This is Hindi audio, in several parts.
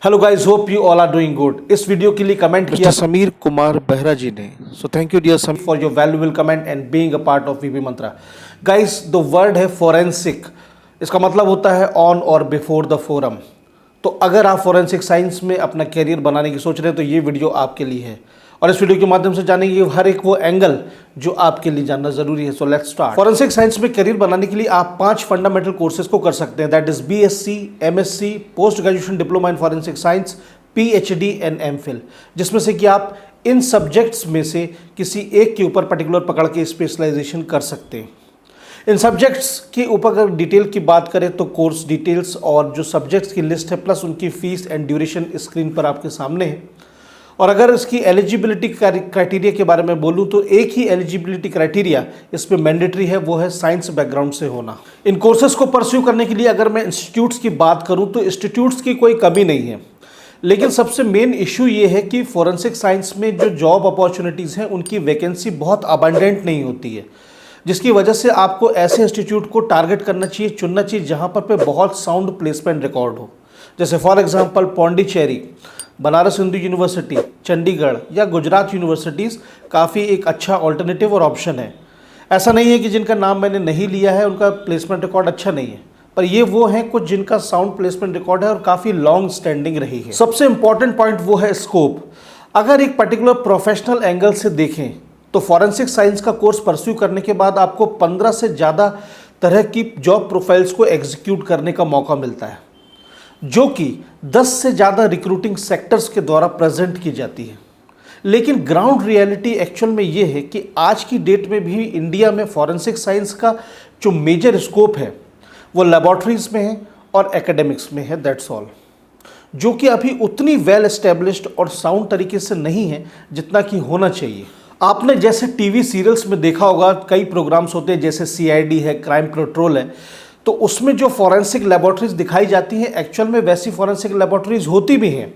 Hello guys, hope you all are doing good. इस वीडियो के लिए कमेंट किया समीर कुमार बेहरा जी ने। So thank you dear Sameer for your valuable comment and being a part of VB Mantra. Guys, the word है फोरेंसिक। इसका मतलब होता है ऑन और बिफोर द फोरम। तो अगर आप फोरेंसिक साइंस में अपना कैरियर बनाने की सोच रहे हैं तो ये वीडियो आपके लिए है, और इस वीडियो के माध्यम से जानेंगे हर एक वो एंगल जो आपके लिए जानना जरूरी है। So let's start. Forensic science में करियर बनाने के लिए आप 5 फंडामेंटल कोर्सेज को कर सकते हैं, that is BSc, MSc, post graduation diploma in forensic science, PhD and MPhil, जिसमें से कि आप इन सब्जेक्ट्स में से किसी एक के ऊपर पर्टिकुलर पकड़ के स्पेशलाइजेशन कर सकते हैं। इन सब्जेक्ट्स के ऊपर अगर डिटेल की बात करें तो कोर्स डिटेल्स और जो सब्जेक्ट्स की लिस्ट है प्लस उनकी फीस एंड ड्यूरेशन स्क्रीन पर आपके सामने है। और अगर इसकी एलिजिबिलिटी क्राइटेरिया के बारे में बोलूं तो एक ही एलिजिबिलिटी क्राइटेरिया इस पे मैंडेटरी है, वो है साइंस बैकग्राउंड से होना। इन कोर्सेज को परस्यू करने के लिए अगर मैं इंस्टीट्यूट्स की बात करूं तो इंस्टीट्यूट्स की कोई कमी नहीं है, लेकिन सबसे मेन इशू ये है कि फोरेंसिक साइंस में जो जॉब अपॉर्चुनिटीज़ हैं उनकी वैकेंसी बहुत अबंडेंट नहीं होती है, जिसकी वजह से आपको ऐसे इंस्टीट्यूट को टारगेट करना चाहिए, चुनना चाहिए जहाँ पर बहुत साउंड प्लेसमेंट रिकॉर्ड हो। जैसे for example Pondicherry, Banaras Hindu university, Chandigarh या गुजरात यूनिवर्सिटीज़ काफ़ी एक अच्छा ऑल्टरनेटिव और ऑप्शन है। ऐसा नहीं है कि जिनका नाम मैंने नहीं लिया है उनका प्लेसमेंट रिकॉर्ड अच्छा नहीं है, पर ये वो हैं कुछ जिनका साउंड प्लेसमेंट रिकॉर्ड है और काफ़ी लॉन्ग स्टैंडिंग रही है। सबसे इंपॉर्टेंट पॉइंट वो है स्कोप। अगर एक पर्टिकुलर प्रोफेशनल एंगल से देखें तो फॉरेंसिक साइंस का कोर्स परस्यू करने के बाद आपको 15 से ज़्यादा तरह की जॉब प्रोफाइल्स को एग्जीक्यूट करने का मौका मिलता है, जो कि 10 से ज़्यादा रिक्रूटिंग सेक्टर्स के द्वारा प्रेजेंट की जाती है। लेकिन ग्राउंड रियलिटी एक्चुअल में ये है कि आज की डेट में भी इंडिया में फॉरेंसिक साइंस का जो मेजर स्कोप है वो लेबॉर्ट्रीज में है और एकेडमिक्स में है, दैट्स ऑल, जो कि अभी उतनी वेल एस्टेब्लिश्ड और साउंड तरीके से नहीं है जितना कि होना चाहिए। आपने जैसे टीवी सीरियल्स में देखा होगा, कई प्रोग्राम्स होते हैं जैसे सीआईडी है, क्राइम पेट्रोल है, तो उसमें जो फॉरेंसिक लेबॉर्ट्रीज दिखाई जाती हैं एक्चुअल में वैसी फॉरेंसिक लेबॉर्ट्रीज होती भी हैं।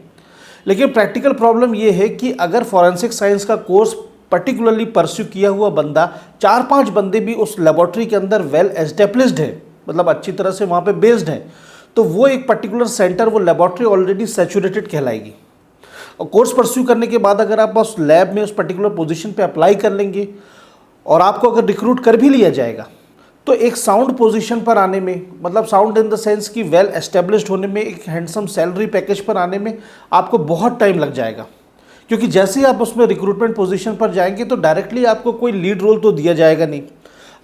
लेकिन प्रैक्टिकल प्रॉब्लम ये है कि अगर फॉरेंसिक साइंस का कोर्स पर्टिकुलरली परस्यू किया हुआ बंदा, 4-5 बंदे भी उस लेबॉर्ट्री के अंदर वेल एस्टेब्लिश्ड है, मतलब अच्छी तरह से वहाँ पे बेस्ड है, तो वो एक पर्टिकुलर सेंटर, वो लेबॉर्ट्री ऑलरेडी सैचुरेटेड कहलाएगी। और कोर्स परस्यू करने के बाद अगर आप उस लैब में उस पर्टिकुलर पोजीशन पे अप्लाई कर लेंगे और आपको अगर रिक्रूट कर भी लिया जाएगा तो एक साउंड पोजीशन पर आने में, मतलब साउंड इन द सेंस की वेल एस्टेब्लिश्ड होने में, एक हैंडसम सैलरी पैकेज पर आने में आपको बहुत टाइम लग जाएगा। क्योंकि जैसे ही आप उसमें रिक्रूटमेंट पोजीशन पर जाएंगे तो डायरेक्टली आपको कोई लीड रोल तो दिया जाएगा नहीं,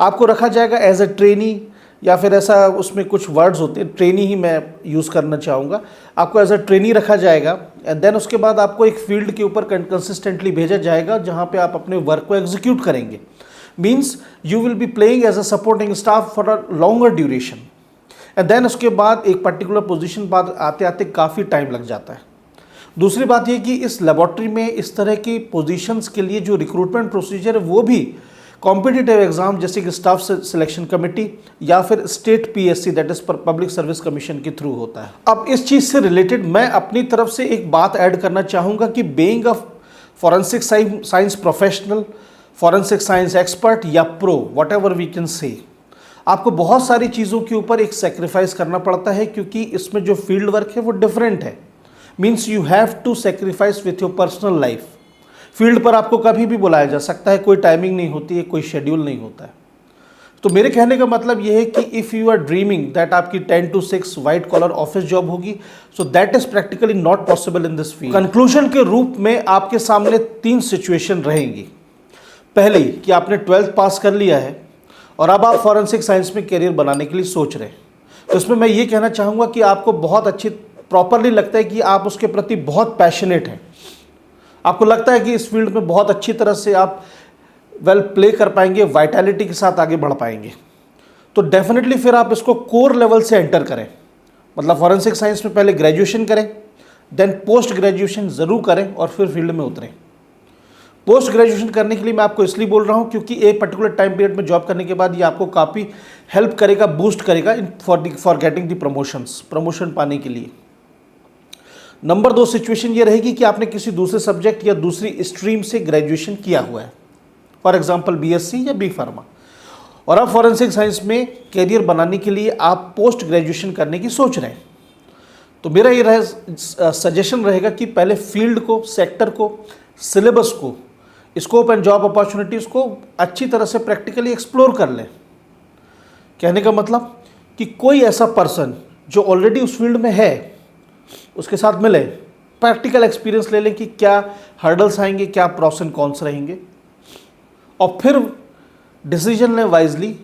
आपको रखा जाएगा एज अ ट्रेनी, या फिर ऐसा उसमें कुछ वर्ड्स होते हैं, ट्रेनी ही मैं यूज़ करना चाहूँगा, आपको एज अ ट्रेनी रखा जाएगा। एंड देन उसके बाद आपको एक फील्ड के ऊपर कंसिस्टेंटली भेजा जाएगा जहाँ पे आप अपने वर्क को एग्जीक्यूट करेंगे। Means you will be playing as a supporting staff for a longer duration. And then उसके बाद एक पर्टिकुलर पोजीशन पर आते आते काफ़ी टाइम लग जाता है। दूसरी बात यह कि इस लेबॉर्ट्री में इस तरह की पोजीशंस के लिए जो रिक्रूटमेंट प्रोसीजर है वो भी कॉम्पिटिटिव एग्जाम जैसे कि स्टाफ सिलेक्शन कमेटी या फिर state PSC, that is public service commission के थ्रू होता है। अब इस चीज़ से रिलेटेड मैं अपनी तरफ से एक बात ऐड करना चाहूँगा कि being a forensic science professional, forensic science expert या pro, whatever we can say, आपको बहुत सारी चीज़ों के ऊपर एक सेक्रीफाइस करना पड़ता है, क्योंकि इसमें जो फील्ड वर्क है वो डिफरेंट है। Means you have to sacrifice with your personal life. Field पर आपको कभी भी बुलाया जा सकता है, कोई टाइमिंग नहीं होती है, कोई शेड्यूल नहीं होता है। तो मेरे कहने का मतलब यह है कि if you are dreaming that आपकी 10 to 6 white collar office job होगी, so that is practically not possible in this field. Conclusion के रूप में आपके सामने 3 सिचुएशन रहेंगी। पहली कि आपने 12th पास कर लिया है और अब आप फॉरेंसिक साइंस में करियर बनाने के लिए सोच रहे हैं, तो इसमें मैं ये कहना चाहूँगा कि आपको बहुत अच्छी प्रॉपरली लगता है कि आप उसके प्रति बहुत पैशनेट हैं, आपको लगता है कि इस फील्ड में बहुत अच्छी तरह से आप वेल प्ले कर पाएंगे, वाइटैलिटी के साथ आगे बढ़ पाएंगे, तो डेफिनेटली फिर आप इसको कोर लेवल से एंटर करें। मतलब फॉरेंसिक साइंस में पहले ग्रेजुएशन करें, देन पोस्ट ग्रेजुएशन ज़रूर करें और फिर फील्ड में उतरें। पोस्ट ग्रेजुएशन करने के लिए मैं आपको इसलिए बोल रहा हूँ क्योंकि एक पर्टिकुलर टाइम पीरियड में जॉब करने के बाद ये आपको काफ़ी हेल्प करेगा, बूस्ट करेगा in for getting the promotion पाने के लिए। नंबर 2 सिचुएशन ये रहेगी कि आपने किसी दूसरे सब्जेक्ट या दूसरी स्ट्रीम से ग्रेजुएशन किया हुआ है, फॉर एग्जांपल बीएससी या बी फार्मा, और अब फॉरेंसिक साइंस में कैरियर बनाने के लिए आप पोस्ट ग्रेजुएशन करने की सोच रहे हैं। तो मेरा ये सजेशन रहेगा कि पहले फील्ड को, सेक्टर को, सिलेबस को, स्कोप एंड जॉब अपॉर्चुनिटीज़ को अच्छी तरह से प्रैक्टिकली एक्सप्लोर कर लें। कहने का मतलब कि कोई ऐसा पर्सन जो ऑलरेडी उस फील्ड में है उसके साथ मिले, प्रैक्टिकल एक्सपीरियंस ले लें कि क्या हर्डल्स आएंगे, क्या प्रॉस एंड कॉन्स रहेंगे, और फिर डिसीजन लें वाइजली।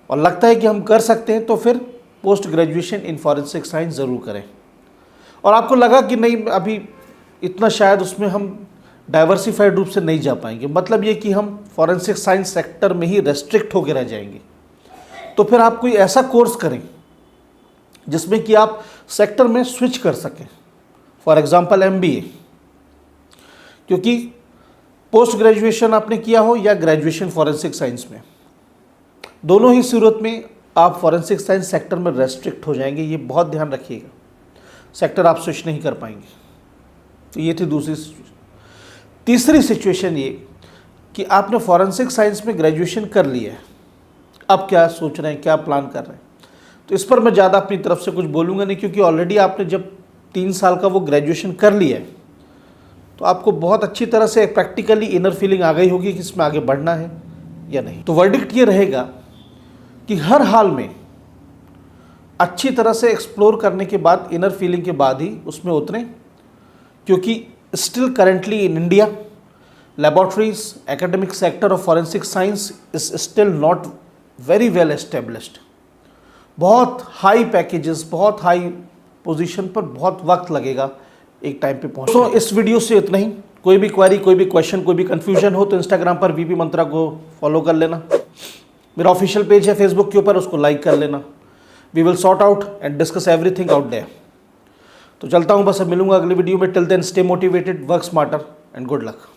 और लगता है कि हम कर सकते हैं तो फिर post graduation in forensic science ज़रूर करें। और आपको लगा कि नहीं अभी इतना शायद उसमें हम डाइवर्सिफाइड रूप से नहीं जा पाएंगे, मतलब ये कि हम फॉरेंसिक साइंस सेक्टर में ही रेस्ट्रिक्ट होकर रह जाएंगे, तो फिर आप कोई ऐसा कोर्स करें जिसमें कि आप सेक्टर में स्विच कर सकें। फॉर एग्जांपल MBA, क्योंकि पोस्ट ग्रेजुएशन आपने किया हो या ग्रेजुएशन फॉरेंसिक साइंस में, दोनों ही सूरत में आप फॉरेंसिक साइंस सेक्टर में रेस्ट्रिक्ट हो जाएंगे। ये बहुत ध्यान रखिएगा, सेक्टर आप स्विच नहीं कर पाएंगे। तो ये थी दूसरी सिचुएशन। तीसरी सिचुएशन ये कि आपने फॉरेंसिक साइंस में ग्रेजुएशन कर लिया है, अब क्या सोच रहे हैं, क्या प्लान कर रहे हैं। तो इस पर मैं ज़्यादा अपनी तरफ से कुछ बोलूँगा नहीं, क्योंकि ऑलरेडी आपने जब 3 साल का वो ग्रेजुएशन कर लिया है तो आपको बहुत अच्छी तरह से प्रैक्टिकली इनर फीलिंग आ गई होगी कि इसमें आगे बढ़ना है या नहीं। तो वर्डिक्ट ये रहेगा कि हर हाल में अच्छी तरह से एक्सप्लोर करने के बाद, इनर फीलिंग के बाद ही उसमें उतरें, क्योंकि still currently in India laboratories, academic sector of forensic science is still not very well established. बहुत हाई पैकेजेस, बहुत हाई पोजीशन पर बहुत वक्त लगेगा एक टाइम पे पहुँचने। तो इस वीडियो से इतना ही। कोई भी क्वेरी, कोई भी क्वेश्चन, कोई भी कंफ्यूजन हो तो इंस्टाग्राम पर VP मंत्रा को फॉलो कर लेना। मेरा ऑफिशियल पेज है फेसबुक के ऊपर, उसको लाइक कर लेना। We will sort out and discuss everything out there. तो चलता हूँ, बस अब मिलूंगा अगली वीडियो में। Till then stay motivated, work smarter and good luck.